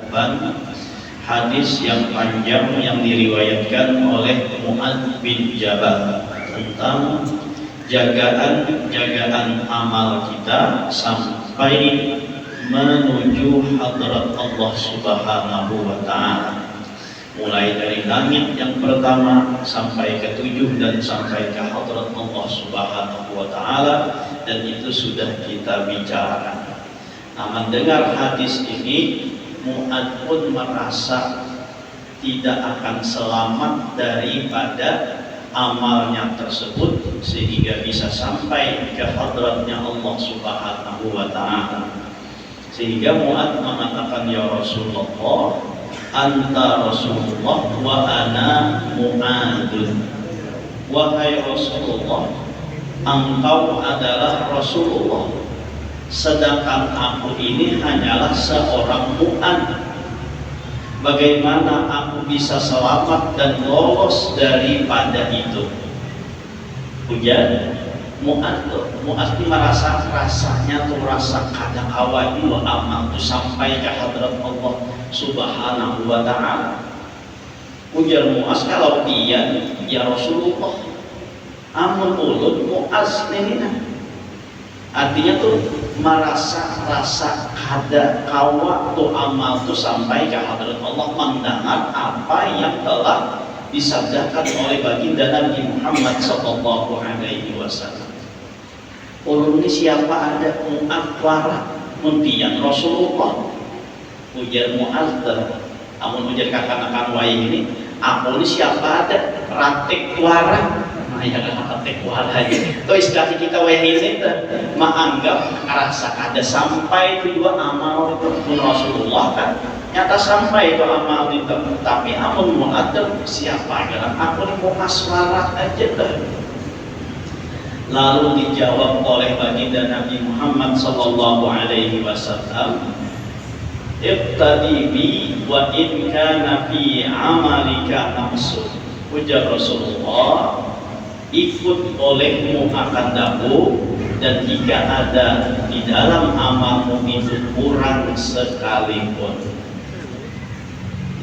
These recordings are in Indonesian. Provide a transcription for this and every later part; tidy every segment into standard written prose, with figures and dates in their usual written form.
depan hadis yang panjang yang diriwayatkan oleh Mu'adz bin Jabal tentang jagaan amal kita sampai menuju hadrat Allah Subhanahu wa Ta'ala, mulai dari langit yang pertama sampai ke 7 dan sampai ke hadrat Allah Subhanahu wa Ta'ala, dan itu sudah kita bicarakan. Nah, mendengar hadis ini, Mu'adz pun merasa tidak akan selamat daripada amalnya tersebut sehingga bisa sampai ke hadratnya Allah Subhanahu wa Ta'ala. Sehingga Mu'adz mengatakan, ya Rasulullah, anta Rasulullah wa ana Mu'adzun. Wahai Rasulullah, engkau adalah Rasulullah, sedangkan aku ini hanyalah seorang Mu'adz. Bagaimana aku bisa selamat dan lolos daripada itu? Ujar Mu'adz ini merasa rasanya tuh rasa kadang hawa dua amal tuh sampai ke hadrat Allah Subhanahu wa Ta'ala. Ujar Mu'adz, kalau dia ya Rasulullah, amun ulun Mu'adz ini artinya tuh merasa rasa kada kawa tuh amal tuh sampai ke hadrat Allah, mendengar apa yang telah disabdakan oleh baginda Nabi Muhammad sallallahu alaihi wasallam. Ulun ini siapa ada Mu'adz wara muntian Rasulullah. Ujar Mu'adz, amun ujar kakak-kakak wai ini, aku ini siapa ada ratik wara. Ya kan ratik wara itu istilah kita wai ini menganggap rasa ada sampai kedua amal itu Rasulullah kan nyata sampai itu amal itu, tapi amun Mu'adz siapa kan aku ini mau aswara aja dah. Lalu dijawab oleh baginda Nabi Muhammad sallallahu alaihi wasallam, iqtadi bi wa in kana fi amalika naqsun. Ujar Rasulullah, ikut olehmu akan daku, dan jika ada di dalam amalmu itu kurang sekalipun.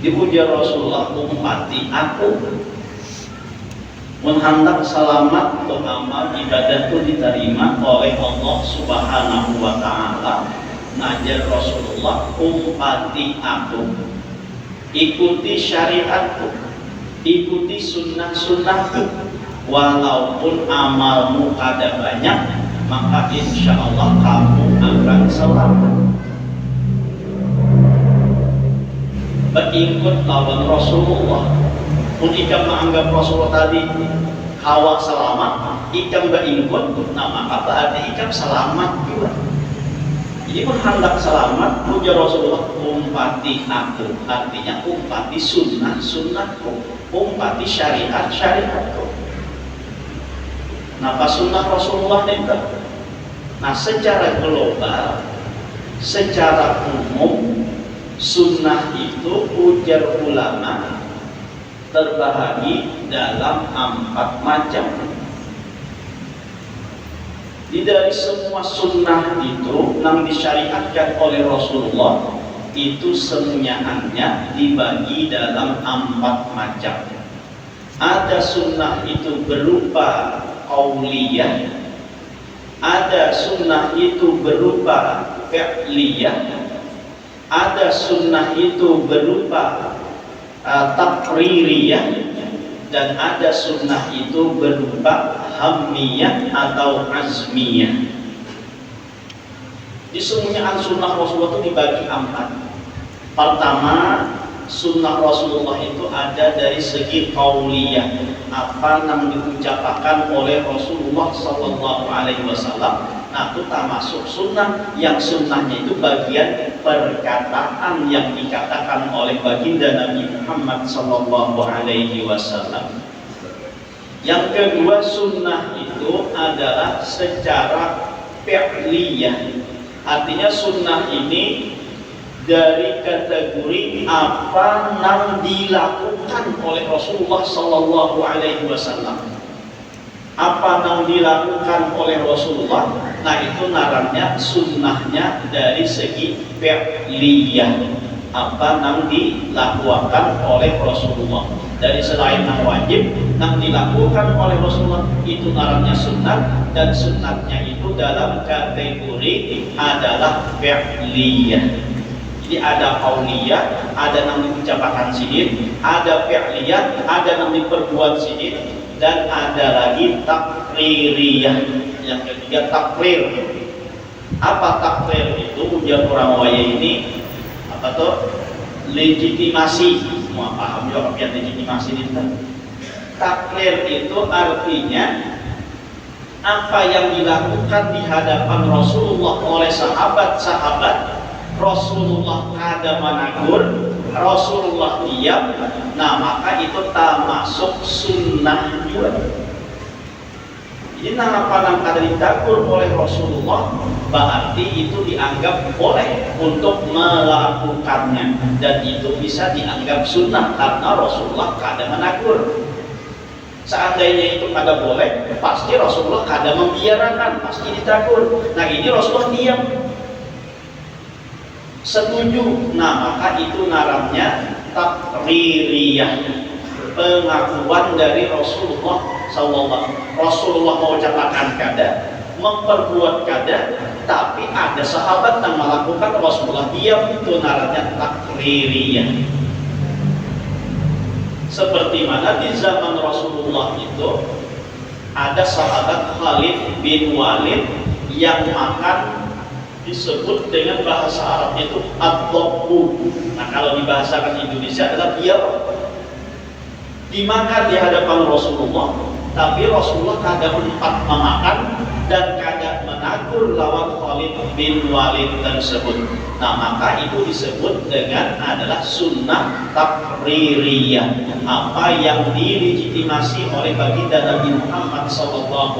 Dipuja Rasulullah, umpati aku menghendak selamat untuk amal ibadah itu diterima oleh Allah Subhanahu wa Ta'ala. Ngajar Rasulullah, umpati aku, ikuti syariatku, ikuti sunnah-sunnahku, walaupun amalmu kada banyak, maka insya Allah kamu akan selamat. Berikut lawan Rasulullah. Pun ikam menganggap Rasulullah tadi hawa selamat, ikam berikut, nah maka berarti ikam selamat juga. Jadi pun hendak selamat, puja Rasulullah, umpati aku, artinya umpati sunnah-sunnahku, umpati syariat-syariatku. Napa sunnah Rasulullah itu? Nah, secara global, secara umum, sunnah itu ujar ulama terbahagi dalam 4 macam. Dari semua sunnah itu yang disyariatkan oleh Rasulullah itu semuanya dibagi dalam 4 macam. Ada sunnah itu berupa qauliyah, ada sunnah itu berupa fi'liyah, ada sunnah itu berupa taqririyah, dan ada sunnah itu berupa hammiyah atau azmiyah. Di semuanya sunnah Rasulullah itu dibagi 4. Pertama, sunnah Rasulullah itu ada dari segi qauliyah, apa yang diucapkan oleh Rasulullah sallallahu alaihi wasallam. Nah, itu termasuk sunnah, yang sunnahnya itu bagian perkataan yang dikatakan oleh baginda Nabi Muhammad sallallahu alaihi wasallam. Yang kedua, sunnah itu adalah secara fi'liyah. Artinya sunnah ini dari kategori apa yang dilakukan oleh Rasulullah sallallahu alaihi wasallam. Apa yang dilakukan oleh Rasulullah, nah itu narannya sunnahnya dari segi fi'liyah. apa yang dilakukan oleh Rasulullah. Dari selain yang wajib yang dilakukan oleh Rasulullah itu ngarannya sunnah, dan sunnahnya itu dalam kategori adalah fi'liyah. Jadi ada qauliyah, ada yang diucapkan sidin, ada fi'liyah, ada yang diperbuat sidin, dan ada lagi takririyah. Yang ketiga takrir. Apa takrir itu? Ujian orang waya ini apa tuh? Legitimasi. Mau paham juga apa yang legitimasi itu? Takrir itu artinya apa yang dilakukan di hadapan Rasulullah oleh sahabat-sahabat. Rasulullah kada menegur, Rasulullah diam, nah maka itu termasuk sunnah juga. Jadi apa yang kada ditegur oleh Rasulullah berarti itu dianggap boleh untuk melakukannya, dan itu bisa dianggap sunnah karena Rasulullah kada menegur. Seandainya itu kada boleh, pasti Rasulullah kada membiarkan, pasti ditegur. Nah ini Rasulullah diam, setuju, nah maka itu ngarannya takririyah, pengakuan dari Rasulullah SAW. Rasulullah mau ucapkan kada, memperbuat kada, tapi ada sahabat yang melakukan, Rasulullah diam, itu ngarannya takririyah. Seperti mana di zaman Rasulullah itu ada sahabat Khalid bin Walid yang makan disebut dengan bahasa Arab itu ad-dabbu. Nah kalau dibahasakan Indonesia adalah biar dimakan di hadapan Rasulullah, tapi Rasulullah kada sempat memakan dan kada menegur lawan Khalid bin Walid tersebut. Nah maka itu disebut dengan adalah sunnah takririyah, apa yang dilegitimasi oleh baginda Nabi Muhammad SAW,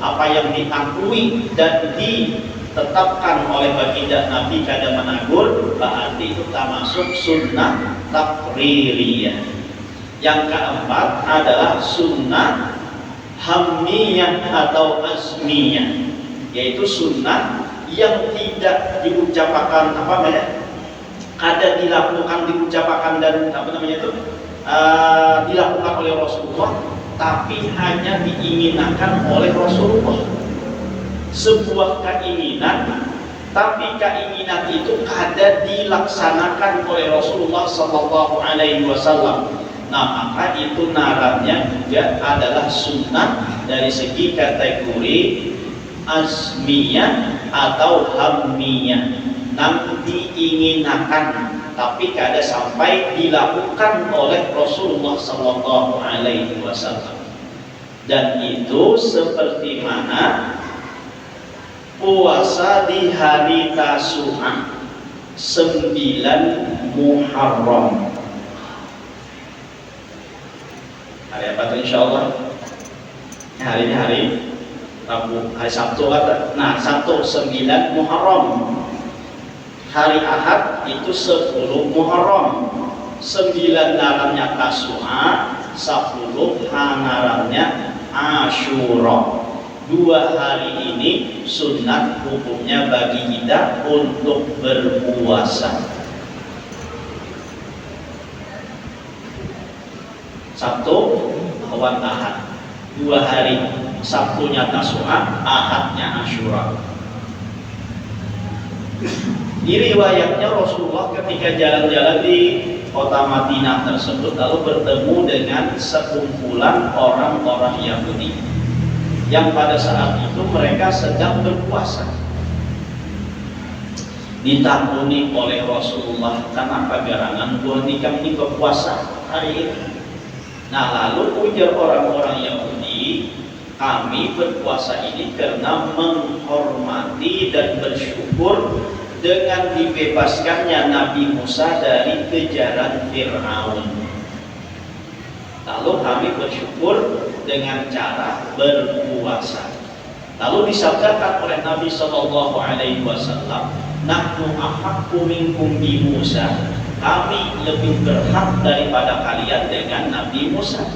apa yang diakui dan ditetapkan oleh baginda Nabi kada menegur, berarti itu termasuk sunnah takririyah. Yang keempat adalah sunnah hamniyah atau azmiyah, yaitu sunnah yang tidak diucapkan kada dilakukan, diucapkan dan dilakukan oleh Rasulullah, tapi hanya diinginkan oleh Rasulullah. Sebuah keinginan, tapi keinginan itu kada dilaksanakan oleh Rasulullah SAW. Nah maka itu narannya juga adalah sunnah dari segi kategori azmiyah atau hammiyah, yang diinginkan tapi kada sampai dilakukan oleh Rasulullah SAW. Dan itu seperti mana puasa di hari Tasu'a 9 Muharram. Hari apa tuh insyaallah? Hari ini hari Rabu, hari Sabtu kata. Nah, Sabtu 9 Muharram. Hari Ahad itu 10 Muharram. 9 narannya Tasu'a, 10 narannya Asyura. 2 hari ini sunat hukumnya bagi kita untuk berpuasa. Sabtu lawan Ahad, 2 hari, Sabtunya Tasu'a, Ahadnya Asyura. Di riwayatnya Rasulullah ketika jalan-jalan di kota Madinah tersebut lalu bertemu dengan sekumpulan orang-orang Yahudi yang pada saat itu mereka sedang berpuasa. Ditakuni oleh Rasulullah, kenapa garangan buat nikah ini berpuasa hari ini? Nah lalu ujar orang-orang Yahudi, kami berpuasa ini karena menghormati dan bersyukur dengan dibebaskannya Nabi Musa dari kejaran Fir'aun. Lalu kami bersyukur dengan cara berpuasa. Lalu disabdakan oleh Nabi SAW, nahnu ahaqqu minkum bi Musa, kami lebih berhak daripada kalian dengan Nabi Musa.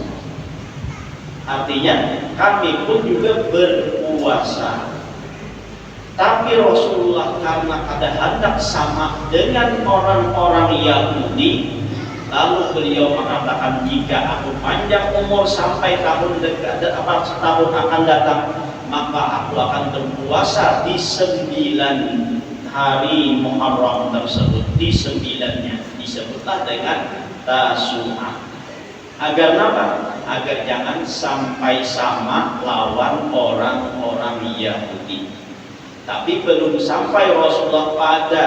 Artinya kami pun juga berpuasa. Tapi Rasulullah karena ada hendak sama dengan orang-orang Yahudi, lalu beliau mengatakan, jika aku panjang umur sampai setahun akan datang, maka aku akan berpuasa di 9 hari Muharram tersebut. Di 9-nya disebutlah dengan Tasu'a. Agar apa? Agar jangan sampai sama lawan orang-orang Yahudi. Tapi belum sampai Rasulullah pada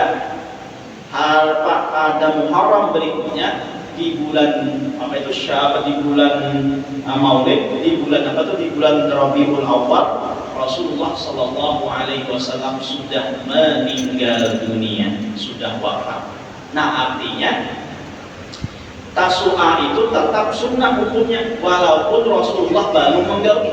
Muharram berikutnya, di bulan di bulan Maulid, di bulan Rabiul Awwal, Rasulullah Shallallahu Alaihi Wasallam sudah meninggal dunia, sudah wafat. Nah, artinya Tasu'a itu tetap sunnah hukumnya, walaupun Rasulullah baru menggawi.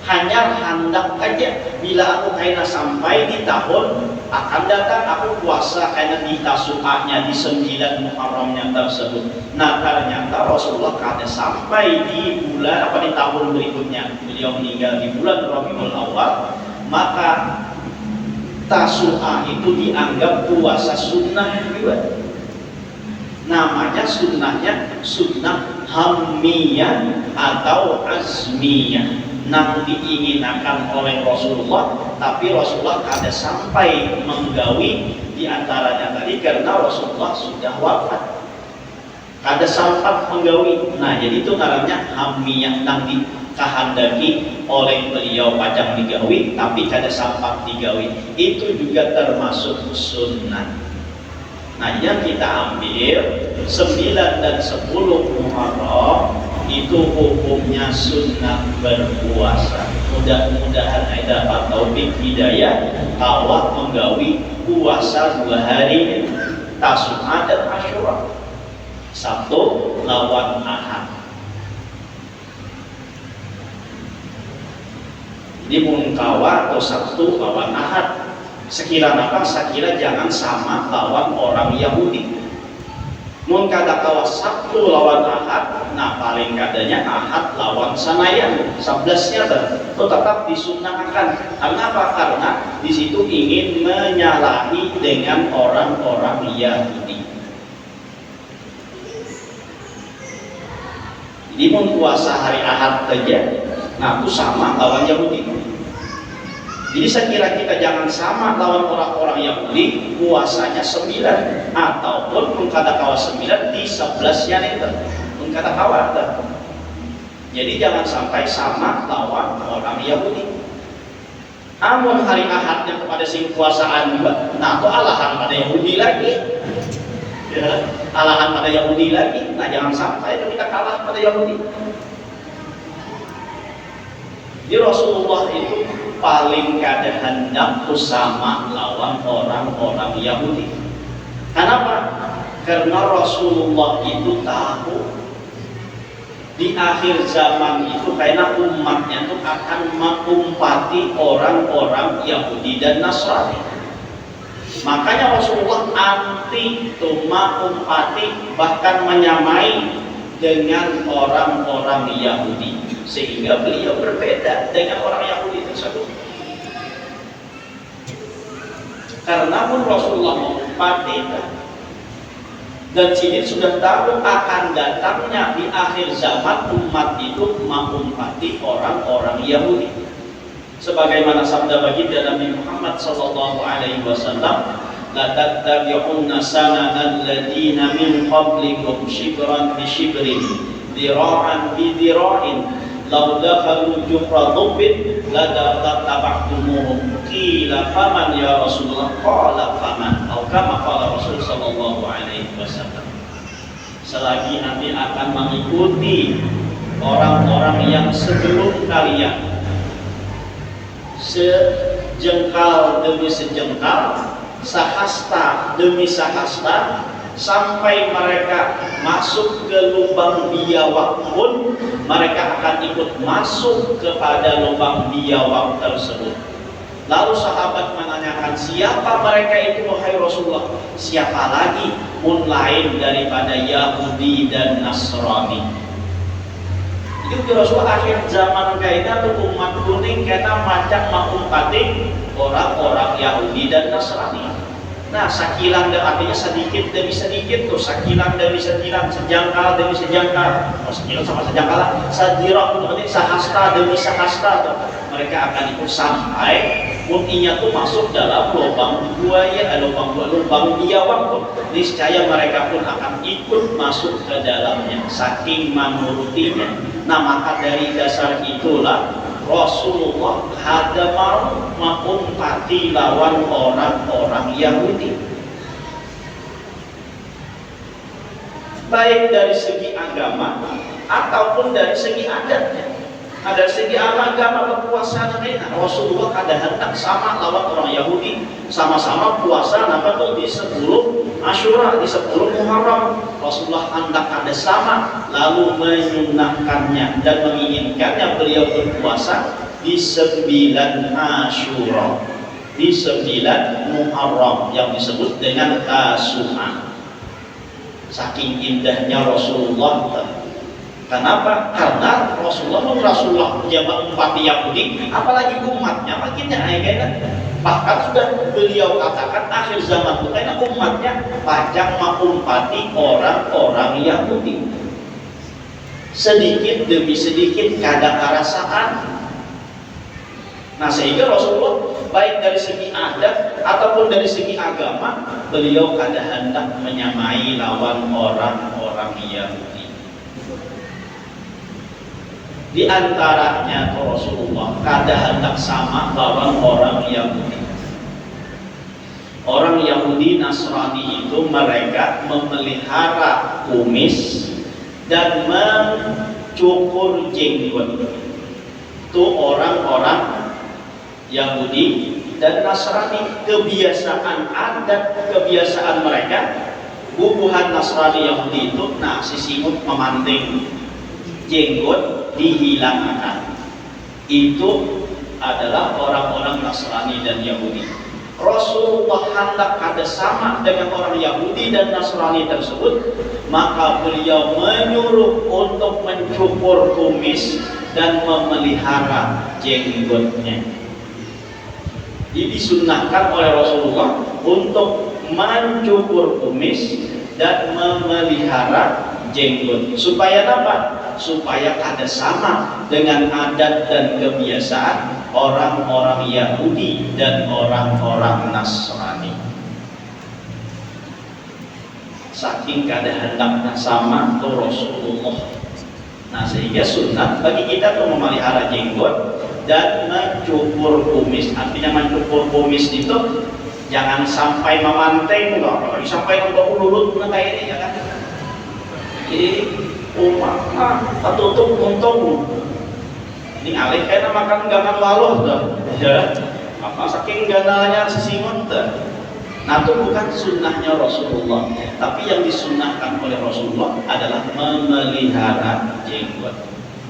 Hanya hendak aja, bila aku kena sampai di tahun akan datang, aku puasa karena di Tasu'anya, di 9 Muharramnya tersebut. Nah, ternyata Rasulullah kada sampai di bulan di tahun berikutnya, beliau meninggal di bulan Rabiul Awwal, maka Tasu'a itu dianggap puasa sunnah juga. Namanya sunnah hammiyah atau azmiyah. Namun diinginkan oleh Rasulullah, tapi Rasulullah kada sampai menggawi di antaranya tadi karena Rasulullah sudah wafat, kada sempat menggawi. Nah, jadi itu namanya hammiyah, yang dikehendaki oleh beliau pajang digawi tapi kada sempat digawi. Itu juga termasuk sunnah. Nah, yang kita ambil 9 dan 10 Muharram itu hukumnya sunnah berpuasa. Mudah-mudahan ada dapat taufik hidayah awak menggawi puasa 2 hari, Tasu'a dan Asyura, Sabtu lawan Ahad. Ini mungkawa atau Sabtu lawan Ahad. Sekiranya jangan sama lawan orang Yahudi. Mun kada kawa Sabtu lawan Ahad, nah paling kadanya Ahad lawan Sanayan, 11-nya itu tetap disunnahkan. Kenapa? Karena di situ ingin menyalahi dengan orang-orang Yahudi. Jadi mun puasa hari Ahad saja, nah itu sama lawan Yahudi. Jadi saya kira kita jangan sama lawan orang-orang Yahudi, puasanya 9 ataupun mengkata kawa 9 di 11-nya itu mengkata kawa. Jadi jangan sampai sama lawan orang Yahudi. Amun hari Ahadnya kepada sing puasaan juga, nah itu alahan pada Yahudi lagi. Ya, alahan pada Yahudi lagi. Nah, jangan sampai kita kalah pada Yahudi. Jadi Rasulullah itu paling kada hendak sama lawan orang-orang Yahudi. Kenapa? Karena Rasulullah itu tahu di akhir zaman itu karena umatnya itu akan mengumpati orang-orang Yahudi dan Nasrani. Makanya Rasulullah anti mengumpati, bahkan menyamai dengan orang-orang Yahudi, sehingga beliau berbeda dengan orang Yahudi tersebut. Karena pun Rasulullah mengumpati dan sini sudah tahu akan datangnya di akhir zaman umat itu mengumpati orang-orang Yahudi. Sebagaimana sabda baginda Nabi Muhammad sallallahu alaihi wasallam, la tattabi'unna sanana alladziina min qablikum shibran bi shibrin dira'an bi dira'in law dakhalu juhra dhubbin la tattaba'tumuhum. Qila faman ya Rasulullah? Qala faman, atau kama qala Rasul sallallahu alaihi wasallam. Selagi nanti akan mengikuti orang-orang yang sebelum kalian, sejengkal demi sejengkal, sahasta demi sahasta, sampai mereka masuk ke lubang biawak pun mereka akan ikut masuk kepada lubang biawak tersebut. Lalu sahabat menanyakan, siapa mereka itu wahai Rasulullah? Siapa lagi pun lain daripada Yahudi dan Nasrani. Yuk Rasul akhir zaman kaitan tuh umat kuning kena macam maupun pating orang-orang Yahudi dan Nasrani. Nah, sakilan artinya sedikit demi sedikit tuh, sakilan demi sakilan, sejangkal demi sejangkal, sakilan sama sejangkal lah, sadirah berarti sahasta demi sahasta tuh. Mereka akan ikut sampai mutinya tuh masuk dalam lubang buaya, lubang biawak tuh. Niscaya mereka pun akan ikut masuk ke dalamnya, saking menurutinya. Nah, maka dari dasar itulah Rasulullah ada maupun mati lawan orang-orang Yahudi, baik dari segi agama ataupun dari segi adatnya. Nah, dari segi agama berpuasa Rasulullah kada hendak sama lawan orang Yahudi, sama-sama puasa apa tuh di 10 Asyura, di 10 Muharram. Rasulullah hendak ada sama, lalu menyunahkannya dan menginginkannya beliau berpuasa di 9 Asyura, di 9 Muharram yang disebut dengan Tasu'a. Saking indahnya Rasulullah. Kenapa? Karena Rasulullah menjabat umat Yahudi, apalagi umatnya makinnya ayat. Bahkan sudah beliau katakan akhir zaman itu karena umatnya pajak mengumpati orang-orang Yahudi. Sedikit demi sedikit kadang kerasaan. Nah, sehingga Rasulullah baik dari segi adat ataupun dari segi agama, beliau kada hendak menyamai lawan orang-orang Yahudi. Di antaranya Rasulullah kada hendak sama lawan orang Yahudi. Orang Yahudi Nasrani itu mereka memelihara kumis dan mencukur jenggot. Itu orang-orang Yahudi dan Nasrani, kebiasaan adat, kebiasaan mereka. Bubuhan Nasrani Yahudi itu, nah si simut memanting jenggot dihilangkan. Itu adalah orang-orang Nasrani dan Yahudi. Rasulullah hendak ada sama dengan orang Yahudi dan Nasrani tersebut, maka beliau menyuruh untuk mencukur kumis dan memelihara jenggotnya. Jadi disunnahkan oleh Rasulullah untuk mencukur kumis dan memelihara jenggot. Supaya apa? Supaya ada sama dengan adat dan kebiasaan orang-orang Yahudi dan orang-orang Nasrani. Saking kada hendaknya sama tuh Rasulullah. Nah, sehingga sunat bagi kita tuh memelihara jenggot dan mencukur kumis. Artinya mencukur kumis itu jangan sampai memanting, kalau sampai nembak ulut kayak ini ya kan. Jadi umat tertutup untung. Ini alih kena makan gaman waluh dah, ya. Maka saking ganalnya sisingon dah. Nah, itu bukan sunnahnya Rasulullah, tapi yang disunnahkan oleh Rasulullah adalah memelihara jenggot.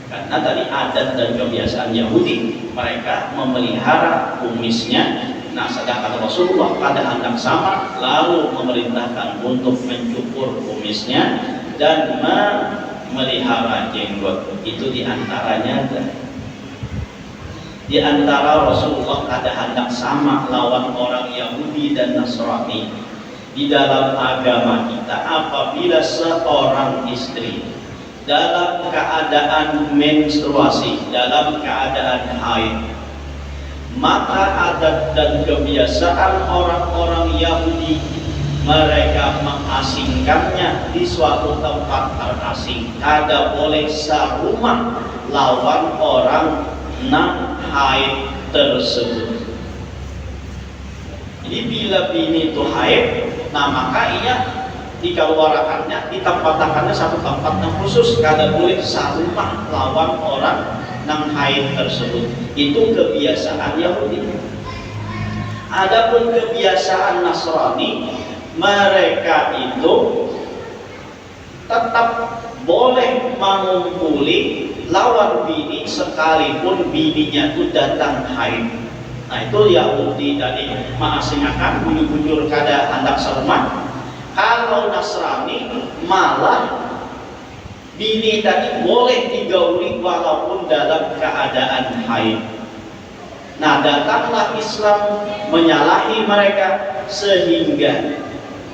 Karena tadi adat dan kebiasaan Yahudi, mereka memelihara kumisnya. Nah, sedangkan Rasulullah pada hendak sama, lalu memerintahkan untuk mencukur kumisnya dan memelihara jenggot. Itu diantaranya. Di antara Rasulullah ada hendak sama lawan orang Yahudi dan Nasrani. Di dalam agama kita, apabila seorang istri dalam keadaan menstruasi, dalam keadaan haid, maka adat dan kebiasaan orang-orang Yahudi, mereka mengasingkannya di suatu tempat terasing. Kada boleh sarumah lawan orang nang haid tersebut. Jadi bila bini itu haid, nah maka ia dikeluarkannya, ditempatkannya satu tempat yang khusus. Kada boleh sarumah lawan orang nang haid tersebut. Itu kebiasaan Yahudi. Adapun kebiasaan Nasrani, mereka itu tetap boleh mengumpuli lawan bini sekalipun bininya itu datang haid. Nah, itu Yahudi tadi mengasingkan bujur-bujur kada hendak sarumah. Kalau Nasrani malah Bini tadi boleh digauli walaupun dalam keadaan haid. Nah, datanglah Islam menyalahi mereka sehingga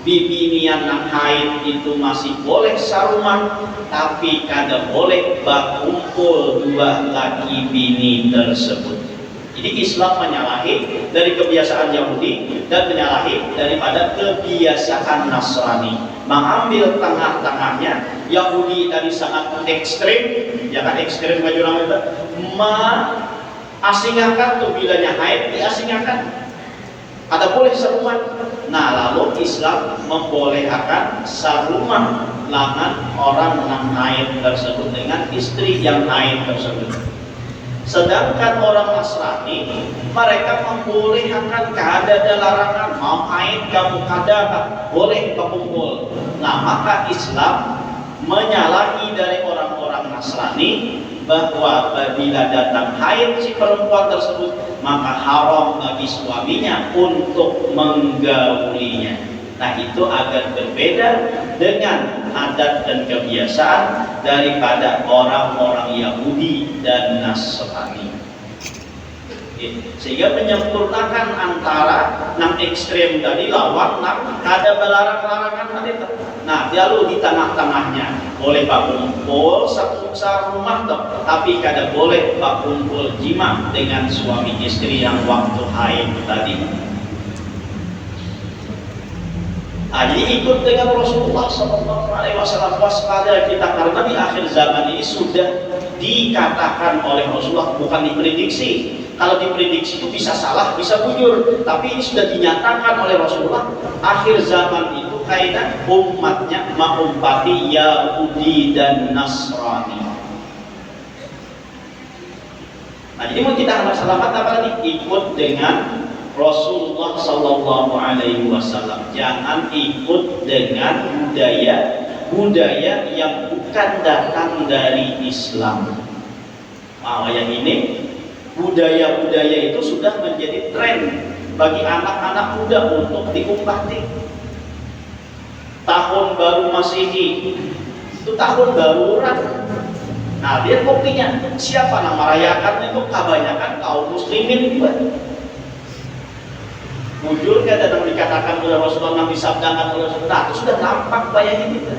bibinian nang haid itu masih boleh saruman, tapi kada boleh berkumpul dua laki bini tersebut. Jadi Islam menyalahi dari kebiasaan Yahudi dan menyalahi daripada kebiasaan Nasrani. Mengambil tengah-tengahnya. Yahudi tadi sangat ekstrim, ya kan, ekstrim baju orang itu, asingkan tuh bilanya haid diasingkan, ada boleh saruman. Nah, lalu Islam membolehkan saruman lengan orang yang haid tersebut dengan istri yang haid tersebut. Sedangkan orang Nasrani mereka membolehkan, kada ada larangan, mau haid kamu kada boleh berkumpul. Nah, maka Islam menyalahi dari orang-orang Nasrani bahwa bila datang haid si perempuan tersebut, maka haram bagi suaminya untuk menggaulinya. Nah, itu agak berbeda dengan adat dan kebiasaan daripada orang-orang Yahudi dan Nasrani. Sehingga menyempurnakan antara yang ekstrem tadi lawan yang ada melarang-larangan tadi. Nah, lalu di tengah-tengahnya boleh berkumpul satu rumah, tapi kada boleh berkumpul jima dengan suami istri yang waktu haid tadi. Nah, jadi ikut dengan Rasulullah SAW, waspada kita, karena di akhir zaman ini sudah dikatakan oleh Rasulullah, bukan diprediksi. Kalau diprediksi itu bisa salah, bisa bujur, tapi ini sudah dinyatakan oleh Rasulullah. Akhir zaman itu kaitan umatnya mengumpati Yahudi dan Nasrani. Nah, jadi mau kita selamat apa tadi? Ikut dengan Rasulullah Sallallahu Alaihi Wasallam. Jangan ikut dengan budaya yang bukan datang dari Islam. Nah, yang ini budaya-budaya itu sudah menjadi tren bagi anak-anak muda untuk diumpati. Tahun baru Masehi itu tahun baru orang. Nah, lihat buktinya, siapa yang merayakan itu kebanyakan kaum muslimin juga. Jujur kada yang dikatakan oleh Rasulullah, yang disabdakan oleh Rasulullah, itu sudah nampak bayangin itu.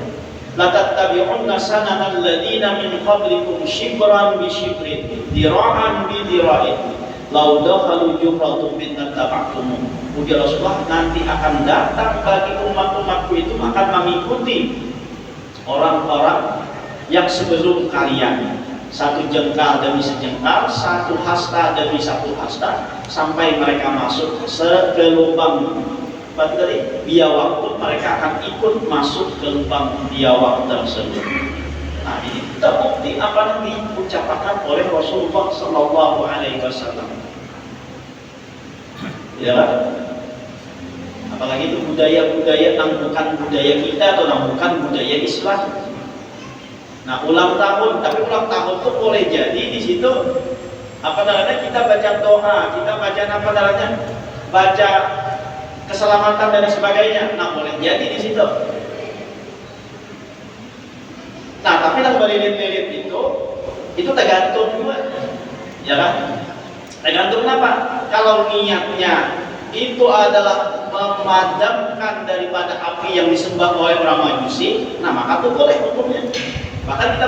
La tattabi'unna sananal ladzina min qablikum shibran bi shibrin dira'an bi dira'in law dakhalu juhratum bittaba'tum. Ujar Rasulullah, nanti akan datang bagi umat-umatku itu akan mengikuti orang-orang yang sebelum kalian, satu jengkal demi sejengkal, satu hasta demi satu hasta, sampai mereka masuk ke lubang biawak itu, mereka akan ikut masuk ke lubang biawak tersebut. Nah, ini terbukti apa yang diucapkan oleh Rasulullah Sallallahu Alaihi Wasallam. Ya, apalagi itu budaya-budaya yang bukan budaya kita atau yang bukan budaya Islam. Nah, ulang tahun, tapi ulang tahun itu boleh jadi di situ apa namanya, kita baca doa, kita baca apa namanya, baca keselamatan dan sebagainya. Nah, boleh jadi di situ. Nah, tapi yang melilit-lilit itu tergantung juga, ya kan? Tergantung apa? Kalau niatnya itu adalah memadamkan daripada api yang disembah oleh orang Majusi, nah maka itu boleh hukumnya. Bahkan kita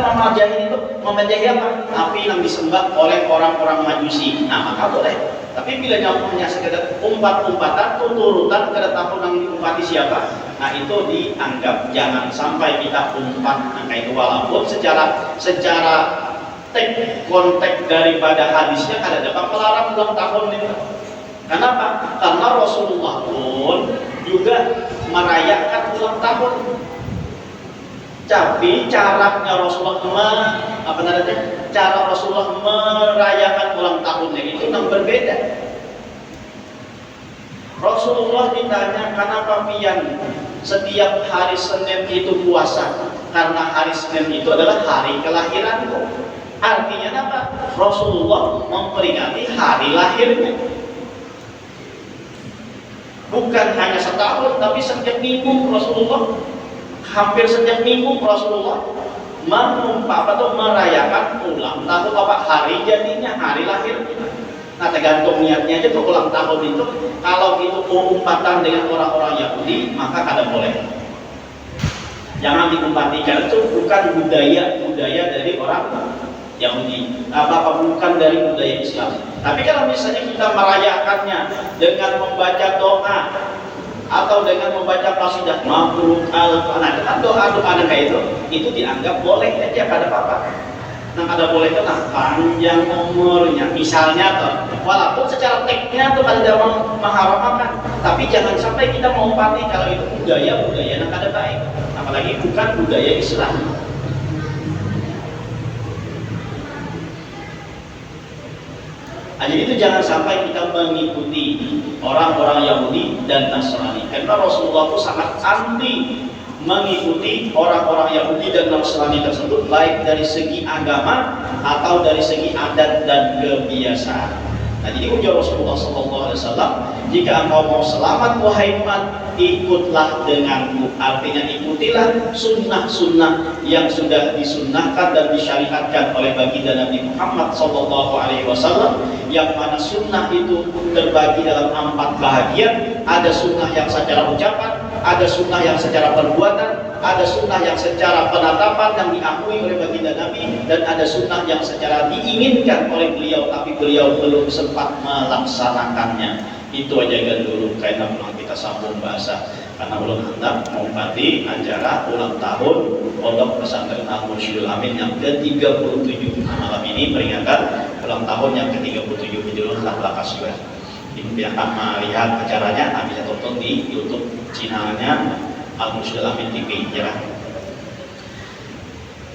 memajahi apa? Api yang disembah oleh orang-orang Majusi. Nah, maka boleh. Tapi bila nyampurnya sekedar umpat-umpatan, tuturutan kada tahu yang diumpati siapa, nah itu dianggap jangan sampai kita umpat angka itu, walaupun secara konteks daripada hadisnya kada dapat melarang ulang tahun itu. Kenapa? Karena Rasulullah pun juga merayakan ulang tahun. Tapi caranya Rasulullah cara Rasulullah merayakan ulang tahunnya itu yang berbeda. Rasulullah ditanya, kenapa pian setiap hari Senin itu puasa? Karena hari Senin itu adalah hari kelahiranku. Artinya apa? Rasulullah memperingati hari lahirnya. Bukan hanya setahun, tapi setiap minggu Rasulullah, hampir setiap minggu Rasulullah merayakan ulang tahun bapak, hari jadinya, hari lahir. Nah, tergantung niatnya aja. Tuh ulang tahun itu kalau itu umpatan dengan orang-orang Yahudi maka kada boleh. Jangan diumpatikan, itu bukan budaya dari orang Yahudi, bukan dari budaya Islam. Tapi kalau misalnya kita merayakannya dengan membaca doa atau dengan membaca qasidah mabruk al-Qur'an, dengan doa-doa kayak itu dianggap boleh aja, kada apa-apa. Nah, ada boleh itu panjang umurnya misalnya toh, walaupun secara tekniknya itu kada mengharamkan, tapi jangan sampai kita mengumpati kalau itu budaya yang kada baik, apalagi bukan budaya Islam. Jadi itu jangan sampai kita mengikuti orang-orang Yahudi dan Nasrani, karena Rasulullah itu sangat anti mengikuti orang-orang Yahudi dan Nasrani tersebut, baik dari segi agama atau dari segi adat dan kebiasaan. Nah, jadi ujar Rasulullah SAW, jika engkau mau selamat wahai umat, ikutlah denganku. Artinya ikutilah sunnah-sunnah yang sudah disunnahkan dan disyariatkan oleh baginda Nabi Muhammad SAW, yang mana sunnah itu terbagi dalam 4 bahagian. Ada sunnah yang secara ucapan, ada sunnah yang secara perbuatan, ada sunnah yang secara penetapan yang diakui oleh baginda Nabi, dan ada sunnah yang secara diinginkan oleh beliau tapi beliau belum sempat melaksanakannya. Itu aja kan dulu, karena belum kita sambung bahasa, karena belum hendak menghormati acara ulang tahun Pondok Pesantren Al-Mursyidul Amin yang ke-37. Malam ini peringatan ulang tahun yang ke-37 Hijrul Lakas juga. Yang akan melihat acaranya bisa tonton di YouTube channelnya Al-Mursyidul Amin TV ya.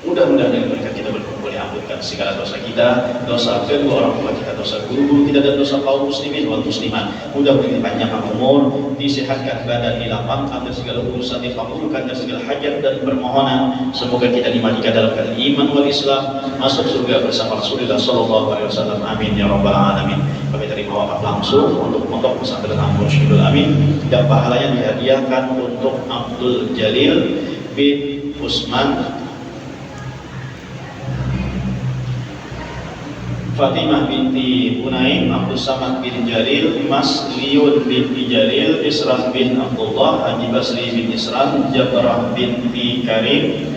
Mudah-mudahan dengan berkat kita berkumpul diampunkan segala dosa kita, dosa kedua orang tua kita, dosa guru kita, dan dosa kaum muslimin wal muslimat. Mudah-mudahan panjang umur, disehatkan badan, dilapangkan dan segala urusan dikabulkan, dan segala hajat dan permohonan. Semoga kita dimandikan dalam keadaan iman wal Islam, masuk surga bersama Rasulullah sallallahu alaihi wasallam. Amin ya rabbal alamin. Kami terima wakaf langsung untuk Pondok Pesantren Al-Mursyidul Amin, dan pahalanya dihadiahkan untuk Abdul Jalil bin Usman, Fatimah binti Unaim, Abdul Samad bin Jalil, Mas Liun binti Jalil, Isran bin Abdullah, Haji Basri bin Isran, Jabarah binti Karim,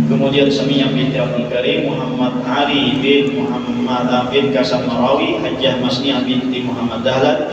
kemudian Samiyah binti Abdul Karim, Muhammad Ali bin Muhammad bin Kasam Marawi, Hajjah Masniyah binti Muhammad Dahlan,